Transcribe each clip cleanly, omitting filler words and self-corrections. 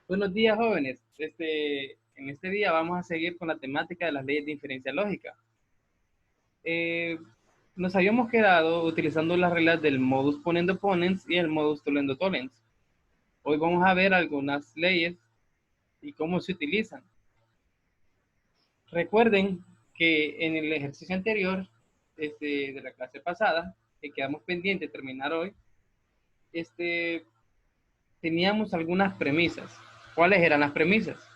Buenos días, jóvenes. En este día vamos a seguir con la temática de las leyes de inferencia lógica. Eh, Nos habíamos quedado utilizando las reglas del modus ponendo ponens y el modus tollendo tollens. Hoy vamos a ver algunas leyes y cómo se utilizan. Recuerden que en el ejercicio anterior, de la clase pasada, que quedamos pendientes de terminar hoy, teníamos algunas premisas. ¿Cuáles eran las premisas?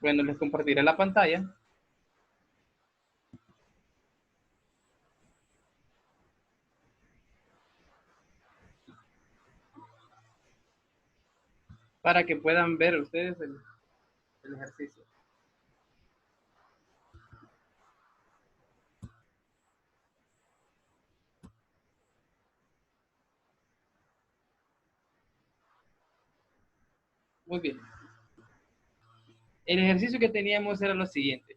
Bueno, les compartiré la pantalla para que puedan ver ustedes el ejercicio. Muy bien. El ejercicio que teníamos era lo siguiente.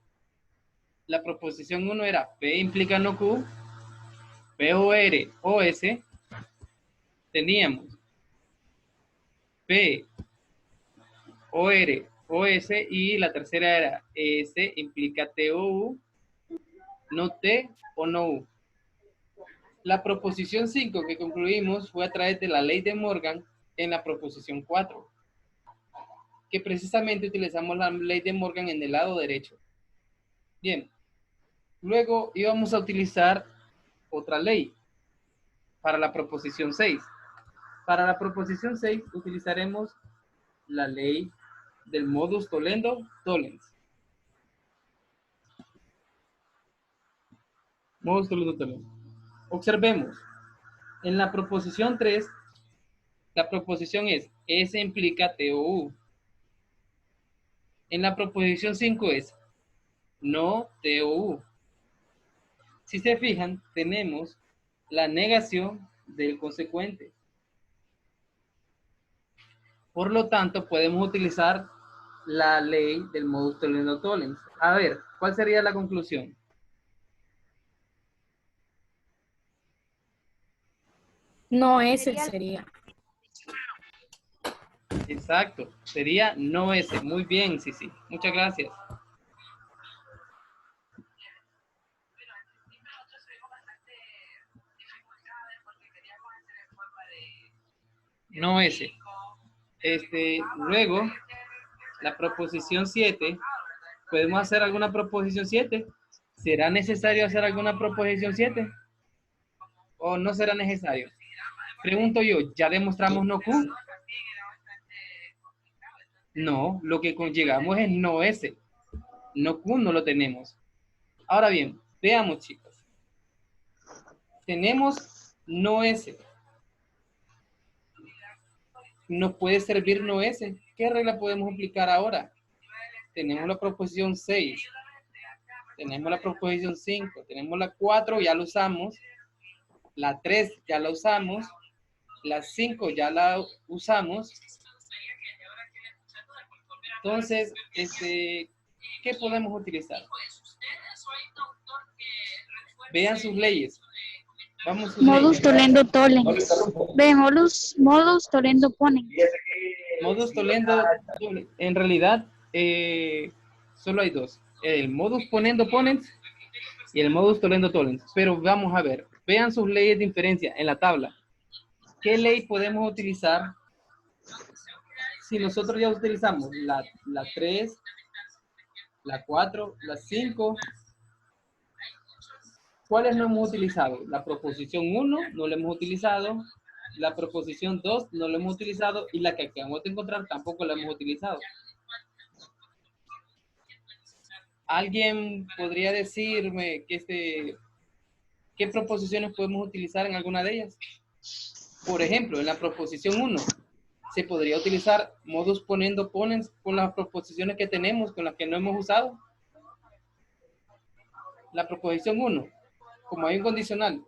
La proposición 1 era P implica no Q, P o R o S. Teníamos P o R o S y la tercera era S implica T o U, no T o no U. La proposición 5 que concluimos fue a través de la ley de Morgan en la proposición 4, que precisamente utilizamos la ley de Morgan en el lado derecho. Bien, luego íbamos a utilizar otra ley para la proposición 6. Para la proposición 6 utilizaremos la ley del modus tollendo tollens. Modus tollendo tollens. Observemos, en la proposición 3, la proposición es S implica T o U. En la proposición 5 es no T o U. Si se fijan, tenemos la negación del consecuente. Por lo tanto, podemos utilizar la ley del modus tollendo tollens. A ver, ¿cuál sería la conclusión? No, ese sería. Exacto, sería no ese. Muy bien, sí, sí. Muchas gracias. No ese. Luego, la proposición 7. ¿Podemos hacer alguna proposición 7? ¿Será necesario hacer alguna proposición 7? ¿O no será necesario? Pregunto yo, ¿ya demostramos no Q? No, lo que llegamos es no S. No Q no lo tenemos. Ahora bien, veamos, chicos. Tenemos no S. Nos puede servir no S. ¿Qué regla podemos aplicar ahora? Tenemos la proposición 6. Tenemos la proposición 5. Tenemos la 4, ya la usamos. La 3 ya la usamos. La 5 ya la usamos. Entonces, ¿qué podemos utilizar? Vean sus leyes. Vamos sus Modus leyes. tollendo tollens. Ve, modus tollendo ponens. Modus tollendo, en realidad, solo hay dos. El modus ponendo ponens y el modus tollendo tollens. Pero vamos a ver. Vean sus leyes de inferencia en la tabla. ¿Qué ley podemos utilizar si nosotros ya utilizamos la 3, la 4, la 5? ¿Cuáles no hemos utilizado? La proposición 1 no la hemos utilizado, la proposición 2 no la hemos utilizado y la que acabamos de encontrar tampoco la hemos utilizado. ¿Alguien podría decirme qué proposiciones podemos utilizar en alguna de ellas? Por ejemplo, en la proposición 1 se podría utilizar modus ponendo ponens con las proposiciones que tenemos, con las que no hemos usado. La proposición 1, como hay un condicional,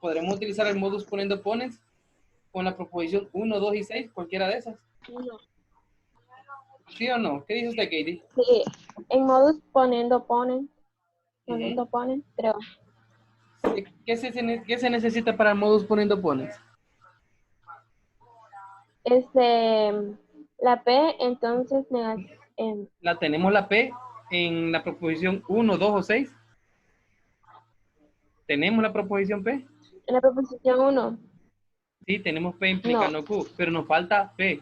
podremos utilizar el modus ponendo ponens con la proposición 1, 2 y 6, cualquiera de esas. ¿Sí o no? ¿Qué dice usted, Katie? Sí, en modus poniendo ponen, creo. ¿Qué se necesita para el modus ponendo ponens? La P, entonces, La tenemos la P en la proposición 1, 2 o 6. ¿Tenemos la proposición P? en la proposición 1. Sí, tenemos P implica No. no Q, pero nos falta P.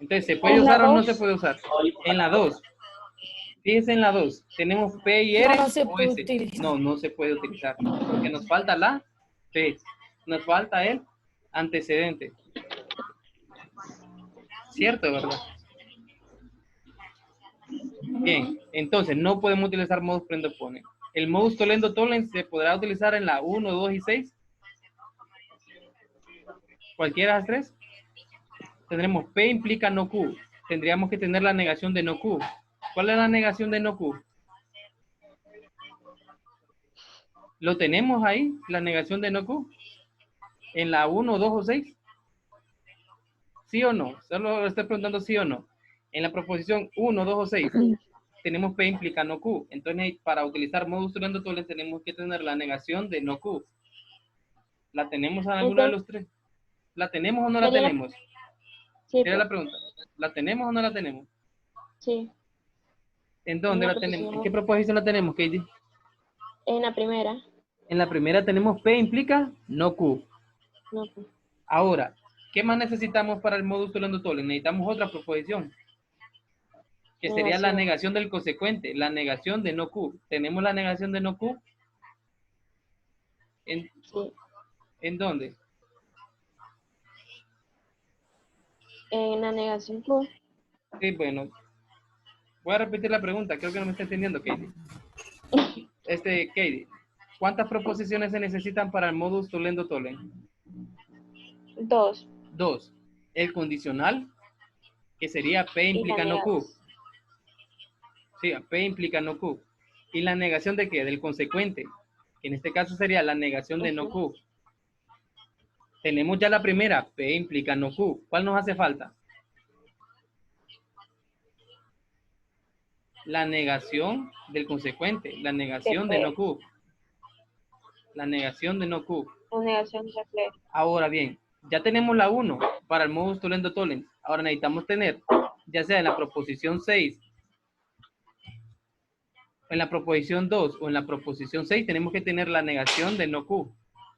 Entonces, ¿se puede ¿Es la usar o no se 2? puede usar? En la 2. Fíjense en la 2. ¿Tenemos P y R No se o puede S? utilizar. No, no se puede utilizar. Porque nos falta la P. Nos falta el antecedente. ¿Cierto, verdad? Bien, entonces no podemos utilizar modus prendo pone. El modus tollendo tollens se podrá utilizar en la 1, 2 y 6. Cualquiera de las tres. Tendremos P implica no Q. Tendríamos que tener la negación de no Q. ¿Cuál es la negación de no Q? ¿Lo tenemos ahí, la negación de no Q? ¿En la 1, 2 o 6? ¿Sí o no? Solo estoy preguntando sí o no. En la proposición 1, 2 o 6, tenemos P implica no Q. Entonces, para utilizar modus tollendo tollens, tenemos que tener la negación de no Q. ¿La tenemos en alguno de los tres? ¿La tenemos o no la Sería- tenemos? Sí, Era la pues, pregunta. ¿La tenemos o no la tenemos? sí. ¿En dónde En la la tenemos? ¿En proposición, qué proposición la tenemos, Katie? en la primera. En la primera tenemos P implica no Q. No, pues. Ahora, ¿qué más necesitamos para el modus tollendo tollens? Necesitamos otra proposición, que sería la Negación. negación del consecuente, la negación de no Q. ¿Tenemos la negación de no Q? Sí. ¿En dónde? En la negación Q. Sí, bueno. Voy a repetir la pregunta, creo que no me está entendiendo, Katie. Katie, ¿cuántas proposiciones se necesitan para el modus tollendo tollens? 2. 2. El condicional, que sería P Y la implica no Q. negación. Sí, P implica no Q. ¿Y la negación de qué? Del consecuente, que en este caso sería la negación de no Q. Tenemos ya la primera, P implica no Q. ¿Cuál nos hace falta? La negación del consecuente, la negación de no Q. La negación de no Q. La negación de P. Ahora bien, ya tenemos la 1 para el modus tollendo tollens. Ahora necesitamos tener, ya sea en la proposición 6, en la proposición 2 o en la proposición 6, tenemos que tener la negación de no Q.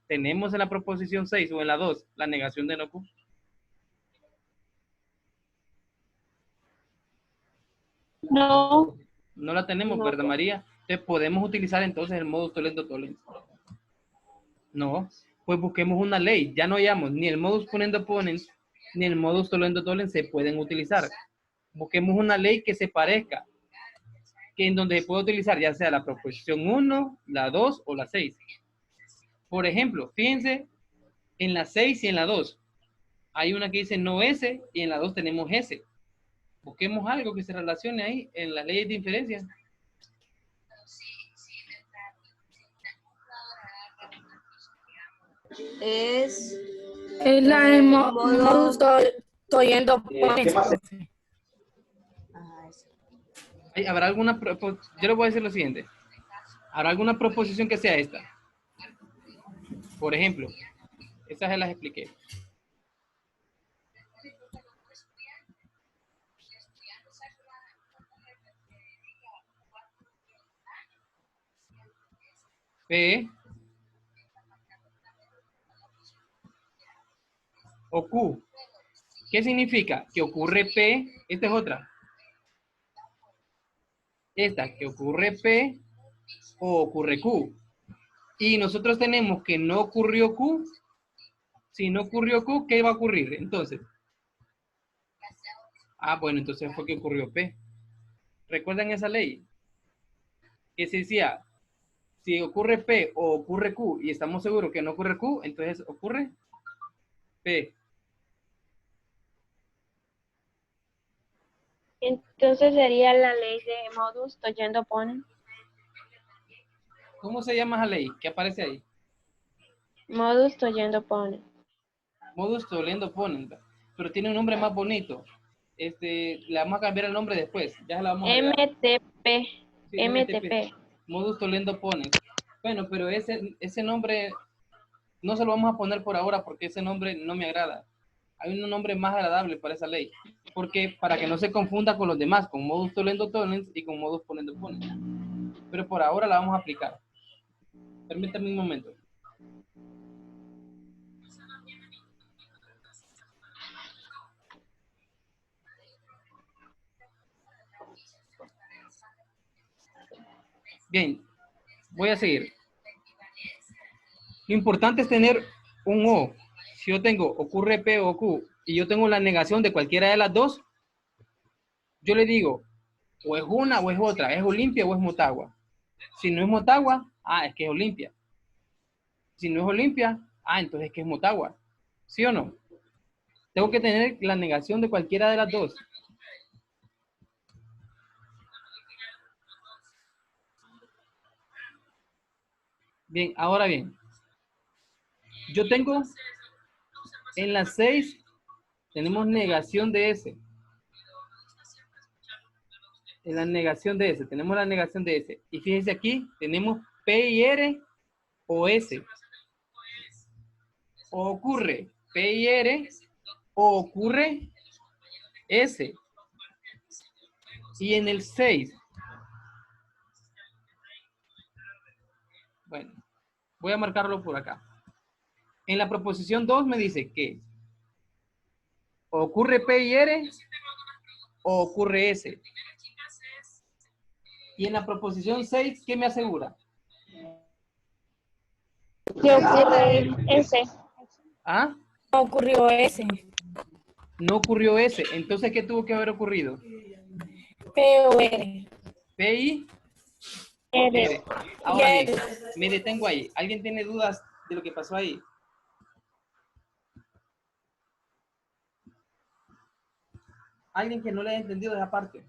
¿Tenemos en la proposición 6 o en la 2 la negación de no Q? No. No la tenemos, No, ¿verdad, pues. María? Entonces, ¿podemos utilizar entonces el modus tollendo tollens? No. Pues busquemos una ley. Ya no hallamos ni el modus ponendo ponens ni el modus tollendo tollens se pueden utilizar. Busquemos una ley que se parezca, que en donde se pueda utilizar ya sea la proposición 1, la 2 o la 6. Por ejemplo, fíjense en la 6 y en la 2. Hay una que dice no S y en la 2 tenemos S. Busquemos algo que se relacione ahí en las leyes de inferencia. Es Es la de modo- modus tollendo ponens, más? profe. ¿Habrá alguna? Yo le voy a decir lo siguiente. ¿Habrá alguna proposición que sea esta? Por ejemplo, esas se las expliqué. P o Q. ¿Qué significa? Que ocurre P, esta es otra. Esta, que ocurre P o ocurre Q. Y nosotros tenemos que no ocurrió Q. Si no ocurrió Q, ¿qué va a ocurrir? Entonces. Bueno, entonces fue que ocurrió P. ¿Recuerdan esa ley? Que se decía, si ocurre P o ocurre Q y estamos seguros que no ocurre Q, entonces ocurre P. Entonces sería la ley de modus tollendo ponens. ¿Cómo se llama esa ley? ¿Qué aparece ahí? Modus tollendo ponens. Modus tollendo ponens. Pero tiene un nombre más bonito. Le vamos a cambiar el nombre después. Ya se la vamos a agregar. MTP. Sí, MTP. Modus tollendo ponens. Bueno, pero ese nombre no se lo vamos a poner por ahora porque ese nombre no me agrada. Hay un nombre más agradable para esa ley. Porque para que no se confunda con los demás, con modus tollendo tollens y con modus ponendo ponens. Pero por ahora la vamos a aplicar. Permítame un momento. Bien, voy a seguir. Lo importante es tener un O. Si yo tengo ocurre P o Q y yo tengo la negación de cualquiera de las dos, yo le digo, o es una o es otra, es Olimpia o es Motagua. Si no es Motagua, es que es Olimpia. Si no es Olimpia, entonces es que es Motagua. ¿Sí o no? Tengo que tener la negación de cualquiera de las dos. Bien, ahora bien. Yo tengo en las 6, tenemos negación de S. En la negación de S, tenemos la negación de S. Y fíjense aquí, tenemos P y R o S. O ocurre P y R o ocurre S. Y en el 6, bueno, voy a marcarlo por acá. En la proposición 2 me dice que ocurre P y R o ocurre S. Y en la proposición 6, ¿qué me asegura? ¿Qué ocurre ese? No ocurrió ese. No ocurrió S. Entonces, ¿qué tuvo que haber ocurrido? POR. P y R. Ahora bien, me detengo ahí. ¿Alguien tiene dudas de lo que pasó ahí? ¿Alguien que no le haya entendido esa parte?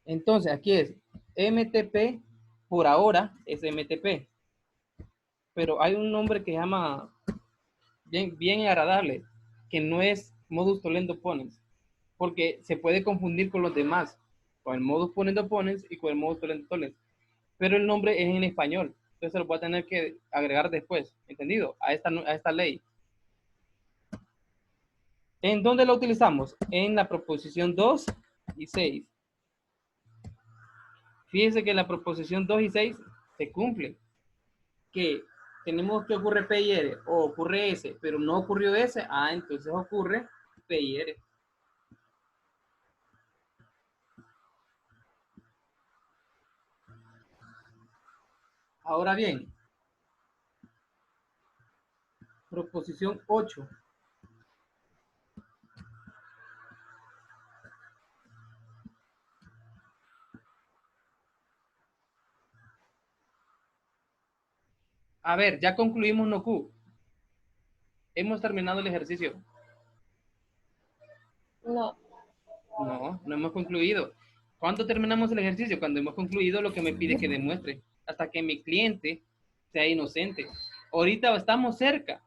Entonces, aquí es MTP, por ahora es MTP. Pero hay un nombre que se llama bien agradable, que no es modus tollendo ponens, porque se puede confundir con los demás, con el modus ponendo ponens y con el modus tollendo tollens. Pero el nombre es en español, entonces se lo voy a tener que agregar después, ¿entendido? A esta ley. ¿En dónde lo utilizamos? En la proposición 2 y 6. Fíjense que la proposición 2 y 6 se cumple. Que tenemos que ocurre P y R o ocurre S, pero no ocurrió S, entonces ocurre P y R. Ahora bien, proposición 8. A ver, ya concluimos no Q. Hemos terminado el ejercicio. No. No hemos concluido. ¿Cuándo terminamos el ejercicio? Cuando hemos concluido lo que me pide que demuestre. Hasta que mi cliente sea inocente. Ahorita estamos cerca.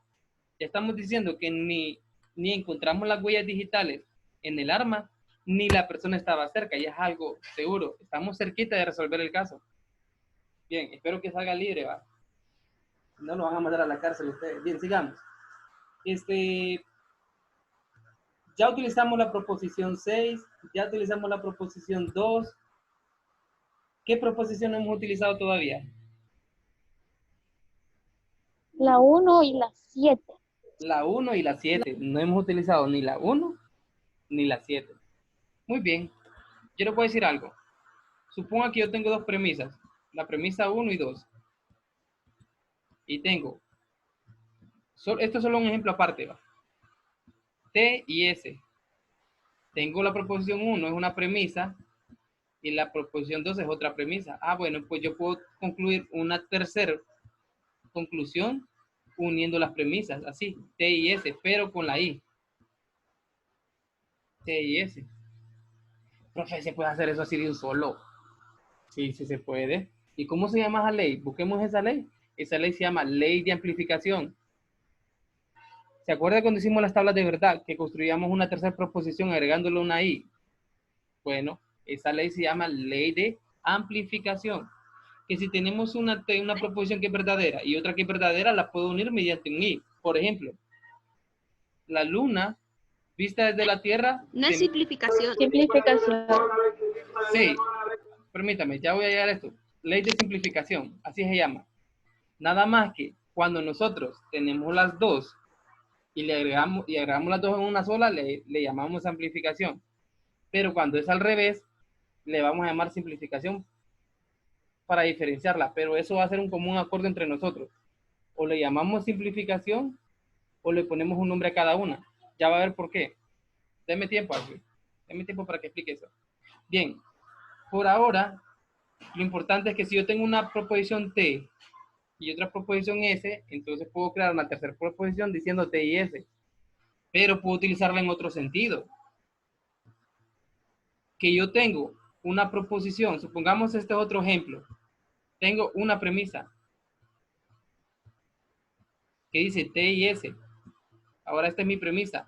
Ya estamos diciendo que ni encontramos las huellas digitales en el arma, ni la persona estaba cerca. Ya es algo seguro. Estamos cerquita de resolver el caso. Bien, espero que salga libre, ¿va? No lo van a mandar a la cárcel ustedes. Bien, sigamos. Ya utilizamos la proposición 6, ya utilizamos la proposición 2. ¿Qué proposición hemos utilizado todavía? La 1 y la 7. La 1 y la 7. No hemos utilizado ni la 1 ni la 7. Muy bien. Yo les voy a decir algo. Suponga que yo tengo dos premisas. La premisa 1 y 2. Y tengo. Esto es solo un ejemplo aparte, ¿va? T y S. Tengo la proposición 1, es una premisa. Y la proposición 2 es otra premisa. Bueno, pues yo puedo concluir una tercera conclusión uniendo las premisas, así, T y S, pero con la I. T y S. Profe, ¿se puede hacer eso así de un solo? Sí, sí se puede. ¿Y cómo se llama esa ley? Busquemos esa ley. Esa ley se llama ley de amplificación. ¿Se acuerda cuando hicimos las tablas de verdad? Que construíamos una tercera proposición agregándole una I. Bueno, esa ley se llama ley de amplificación. que si tenemos una proposición que es verdadera y otra que es verdadera, la puedo unir mediante un y. Por ejemplo, la luna vista desde la Tierra. No es simplificación. Simplificación. Sí, permítame, ya voy a llegar a esto. Ley de simplificación, así se llama. Nada más que cuando nosotros tenemos las dos y agregamos las dos en una sola, le llamamos amplificación. Pero cuando es al revés, le vamos a llamar simplificación para diferenciarla. Pero eso va a ser un común acuerdo entre nosotros. O le llamamos simplificación o le ponemos un nombre a cada una. Ya va a ver por qué. Deme tiempo, Ashley. Deme tiempo para que explique eso. Bien, por ahora, lo importante es que si yo tengo una proposición T y otra proposición S, entonces puedo crear una tercera proposición diciendo T y S. Pero puedo utilizarla en otro sentido. Que yo tengo una proposición, supongamos este otro ejemplo. Tengo una premisa que dice T y S. Ahora esta es mi premisa.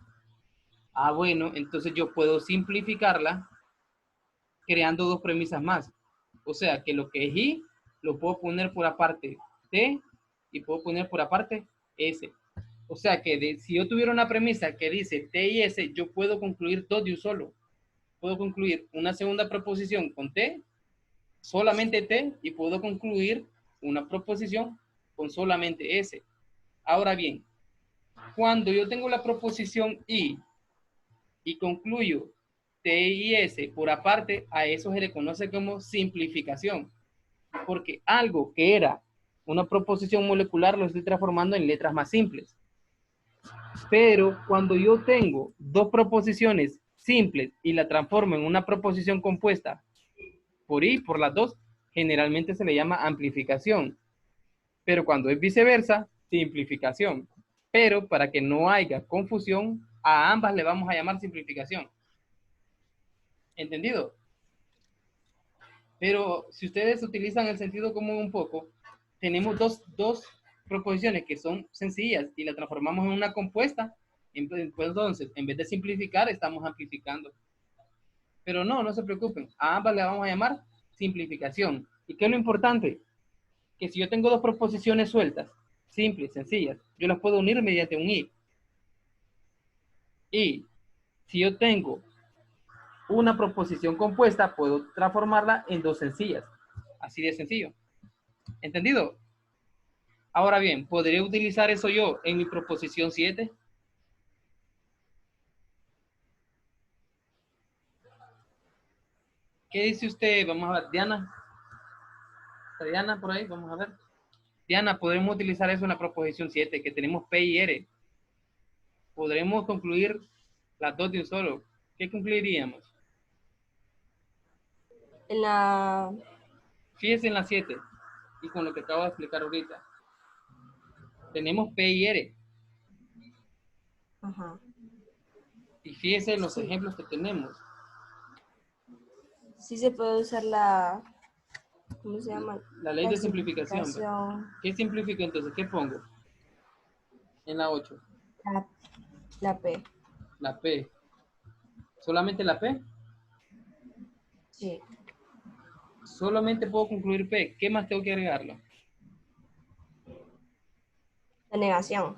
Ah, bueno, entonces yo puedo simplificarla creando dos premisas más. O sea, que lo que es I lo puedo poner por aparte T y puedo poner por aparte S. O sea, que si yo tuviera una premisa que dice T y S, yo puedo concluir dos de un solo. Puedo concluir una segunda proposición con T, solamente T, y puedo concluir una proposición con solamente S. Ahora bien, cuando yo tengo la proposición I y concluyo T y S por aparte, a eso se le conoce como simplificación. Porque algo que era una proposición molecular lo estoy transformando en letras más simples. Pero cuando yo tengo dos proposiciones simples y la transformo en una proposición compuesta por I, por las dos, generalmente se le llama amplificación. Pero cuando es viceversa, simplificación. Pero para que no haya confusión, a ambas le vamos a llamar simplificación. ¿Entendido? Pero si ustedes utilizan el sentido común un poco, tenemos dos proposiciones que son sencillas y la transformamos en una compuesta. Entonces, en vez de simplificar, estamos amplificando. Pero no se preocupen. A ambas le vamos a llamar simplificación. ¿Y qué es lo importante? Que si yo tengo dos proposiciones sueltas, simples, sencillas, yo las puedo unir mediante un y. Y si yo tengo una proposición compuesta, puedo transformarla en dos sencillas. Así de sencillo. ¿Entendido? Ahora bien, ¿podría utilizar eso yo en mi proposición 7? ¿Qué dice usted? Vamos a ver, Diana. ¿Está Diana por ahí? Vamos a ver. Diana, ¿podremos utilizar eso en la proposición 7? Que tenemos P y R. ¿Podremos concluir las dos de un solo? ¿Qué concluiríamos? En la... Fíjese en la 7. Y con lo que acabo de explicar ahorita. Tenemos P y R. Ajá. Y fíjese en los ejemplos que tenemos. Sí se puede usar la... ¿Cómo se llama? La ley de simplificación. ¿Qué simplifico entonces? ¿Qué pongo? En la 8. La P. La P. ¿Solamente la P? Sí. Solamente puedo concluir P. ¿Qué más tengo que agregarlo? La negación.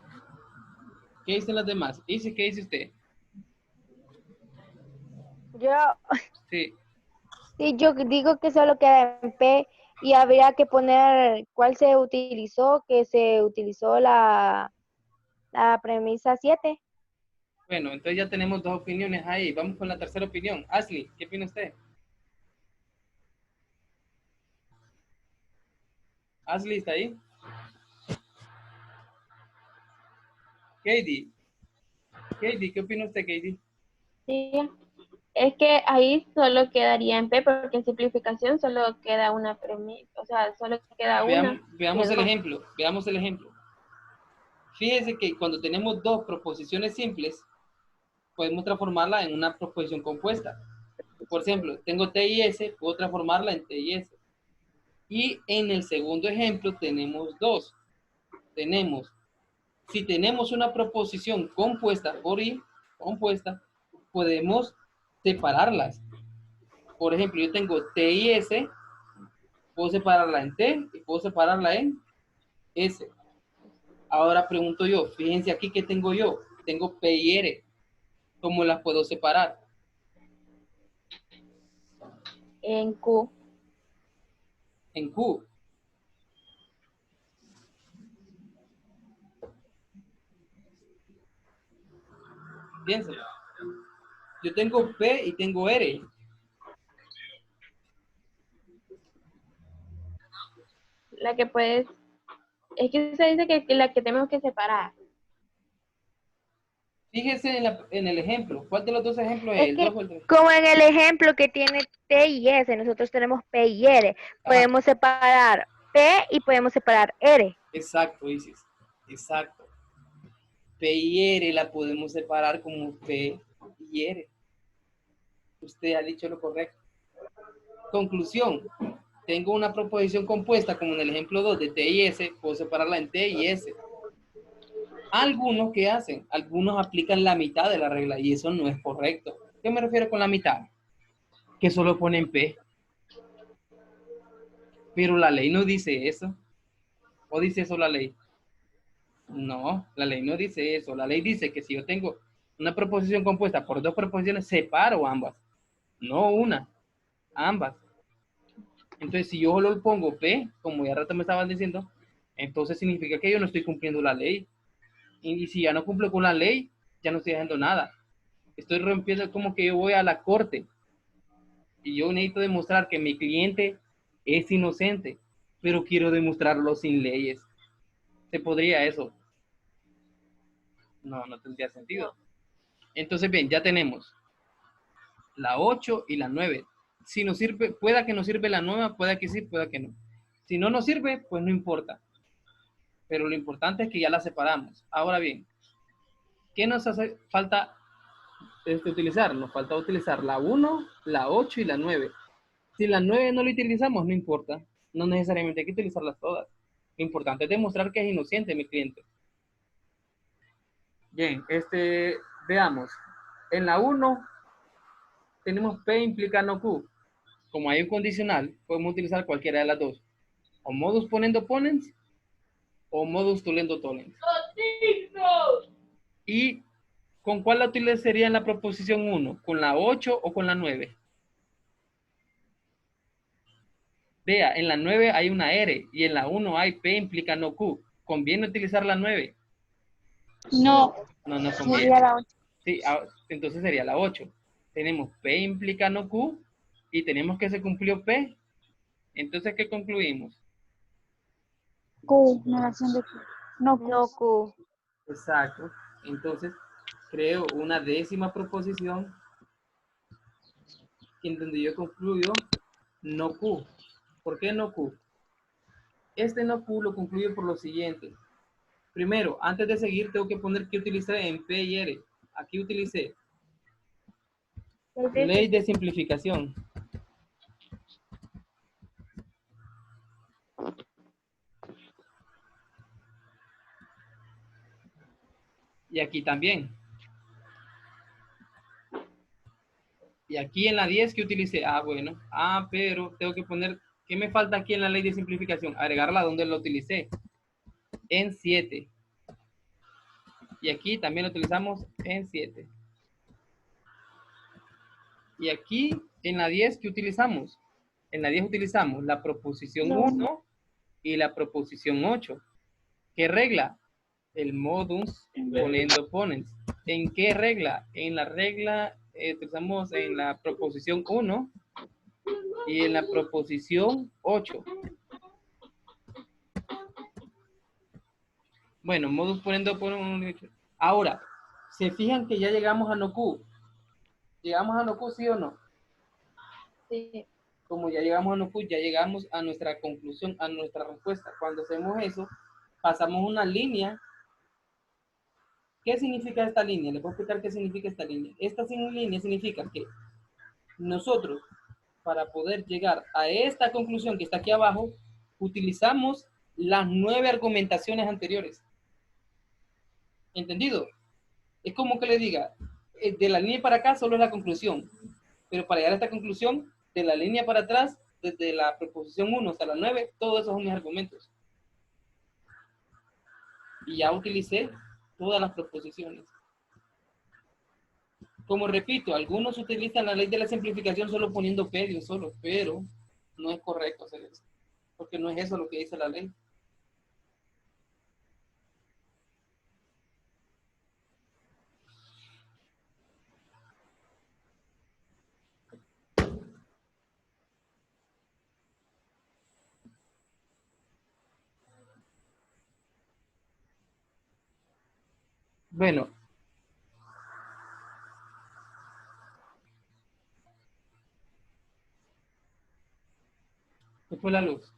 ¿Qué dicen las demás? ¿Qué dice usted? Sí. Sí, yo digo que solo queda en P y habría que poner cuál se utilizó, que se utilizó la premisa 7. Bueno, entonces ya tenemos dos opiniones ahí. Vamos con la tercera opinión. Ashley, ¿qué opina usted? Ashley, ¿está ahí? Katie, ¿qué opina usted, Katie? Sí, es que ahí solo quedaría en P porque en simplificación solo queda una premisa, o sea, solo queda una. Veamos el ejemplo, veamos el ejemplo. Fíjese que cuando tenemos dos proposiciones simples, podemos transformarla en una proposición compuesta. Por ejemplo, tengo T y S, puedo transformarla en T y S. Y en el segundo ejemplo tenemos dos. Si tenemos una proposición compuesta por I, podemos separarlas. Por ejemplo, yo tengo T y S Puedo separarla en T y puedo separarla en S. Ahora pregunto yo, fíjense aquí que tengo yo. Tengo P y R. ¿Cómo las puedo separar? En Q. En Q. Piensen. Yo tengo P y tengo R. La que puedes, es que se dice que la que tenemos que separar. Fíjense en el ejemplo. ¿Cuál de los dos ejemplos es? Es ¿El que 2 o el 3? como en el ejemplo que tiene T y S, nosotros tenemos P y R. Ajá. Podemos separar P y podemos separar R. Exacto, Isis. Exacto. P y R la podemos separar como P y R. Usted ha dicho lo correcto. Conclusión. Tengo una proposición compuesta, como en el ejemplo 2 de T y S, puedo separarla en T y S. Algunos, ¿qué hacen? Algunos aplican la mitad de la regla y eso no es correcto. ¿Qué me refiero con la mitad? Que solo ponen P. Pero la ley no dice eso. ¿O dice eso la ley? No, la ley no dice eso. La ley dice que si yo tengo una proposición compuesta por dos proposiciones, separo ambas. No una, ambas. Entonces, si yo solo pongo P, como ya rato me estaban diciendo, entonces significa que yo no estoy cumpliendo la ley. Y si ya no cumplo con la ley, ya no estoy haciendo nada. Estoy rompiendo, como que yo voy a la corte y yo necesito demostrar que mi cliente es inocente, pero quiero demostrarlo sin leyes. ¿Se podría eso? No, no tendría sentido. Entonces, bien, ya tenemos la 8 y la 9. Si nos sirve, pueda que nos sirve la nueva, pueda que sí, pueda que no. Si no nos sirve, pues no importa. Pero lo importante es que ya la separamos. Ahora bien, ¿qué nos hace falta utilizar? Nos falta utilizar la 1, la 8 y la 9. Si la 9 no la utilizamos, no importa. No necesariamente hay que utilizarlas todas. Lo importante es demostrar que es inocente mi cliente. Bien, veamos. En la 1 tenemos P implica no Q. Como hay un condicional, podemos utilizar cualquiera de las dos. O modus ponendo ponens o modus tollendo tollens. ¿Y con cuál la utilizaría en la proposición 1? ¿Con la 8 o con la 9? Vea, en la 9 hay una R y en la 1 hay P implica no Q. ¿Conviene utilizar la 9? No. No, no Sería conviene. la 8. Sí, entonces sería la 8. Tenemos P implica no Q y tenemos que se cumplió P. Entonces, ¿qué concluimos? Q, negación de Q. No Q. No Q. Exacto. Entonces, creo una décima proposición en donde yo concluyo no Q. ¿Por qué no Q? Este no Q lo concluyo por lo siguiente. Primero, antes de seguir, tengo que poner que utilicé en P y R. Aquí utilicé ley de simplificación. Y aquí también. Y aquí en la 10 que utilicé, bueno, pero tengo que poner, ¿qué me falta aquí en la ley de simplificación? Agregarla donde lo utilicé, en 7. Y aquí también lo utilizamos en 7. Y aquí en la 10 que utilizamos, en la 10 utilizamos la proposición 1 y la proposición 8. ¿Qué regla? El modus ponendo ponens. ¿En qué regla? En la regla, utilizamos en la proposición 1 y en la proposición 8. Bueno, modus poniendo por un... Ahora, ¿se fijan que ya llegamos a no Q? ¿Llegamos a no Q, sí o no? Sí. Como ya llegamos a no Q, ya llegamos a nuestra conclusión, a nuestra respuesta. Cuando hacemos eso, pasamos una línea. ¿Qué significa esta línea? Les voy a explicar qué significa esta línea. Esta línea significa que nosotros, para poder llegar a esta conclusión que está aquí abajo, utilizamos las 9 argumentaciones anteriores. ¿Entendido? Es como que le diga, de la línea para acá solo es la conclusión, pero para llegar a esta conclusión, de la línea para atrás desde la proposición 1 hasta la 9, todos esos son mis argumentos. Y ya utilicé todas las proposiciones. Como repito, algunos utilizan la ley de la simplificación solo poniendo P de un solo, pero no es correcto hacer eso, porque no es eso lo que dice la ley. Bueno, ¿qué fue la luz?